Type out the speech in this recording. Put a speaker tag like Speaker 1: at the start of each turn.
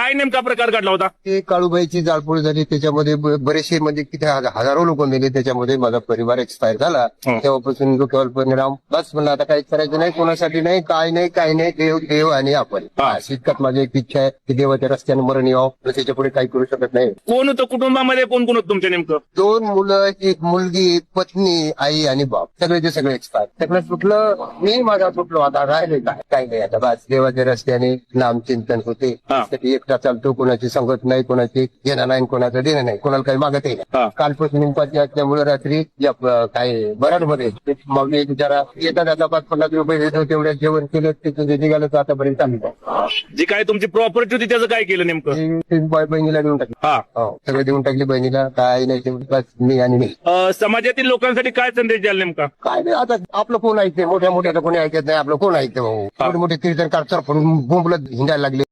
Speaker 1: काय नेमका प्रकार घडला होता?
Speaker 2: ते काळूबाईची जाळपोळ झाली, त्याच्यामध्ये बरेचसे म्हणजे किती हजारो लोक मेले, त्याच्यामध्ये माझा परिवार एक्सपायर झाला. तेव्हापासून डोक्यावर परिणाम. बस म्हणलं आता काही करायचं नाही, कोणासाठी नाही, काय नाही, काही नाही, देव देव आणि आपण. इतकंच माझी एक इच्छा आहे की देवाच्या रस्त्याने मरण यावं, त्याच्या पुढे काही करू शकत नाही.
Speaker 1: कोण होतं कुटुंबामध्ये, कोण कोण होतं तुमच्या नेमकं?
Speaker 2: 2 मुलं, एक मुलगी, पत्नी, आई आणि बाप, सगळेचे सगळे एक्सपायर. सगळं सुटलं, मी माझा सुटलो, आता राहिले काय काही नाही. आता बस देवाच्या रस्त्याने नामचिंतन होते. त्यासाठी एकटा चालतो, कोणाची संगत नाही, कोणाची घेणं नाही, कोणाचं देणं नाही, कोणाला काही मागतही नाही. कालपासून उपाची असल्यामुळे रात्री काय बराडमध्ये मागणी जरा येतात, आता 5-50 रुपये देतो, तेवढ्या जेवण केलं, तिथं निघालं तर आतापर्यंत चालू.
Speaker 1: जी काय तुमची प्रॉपर्टी होती त्याचं काय केलं नेमकं?
Speaker 2: बहिणीला देऊन टाकली. सगळं देऊन टाकली बहिणीला, काय नाही तेवढी बस मी आणि मी.
Speaker 1: समाजातील लोकांसाठी काय संदेश द्याल नेमका?
Speaker 2: काय नाही, आता आपलं कोण ऐकते, मोठ्या मोठ्याचं कोणी ऐकत नाही, आपलं कोण ऐकते भाऊ. मोठे मोठे कीर्तनकार चरफडून बोंबलत हिंडायला लागले.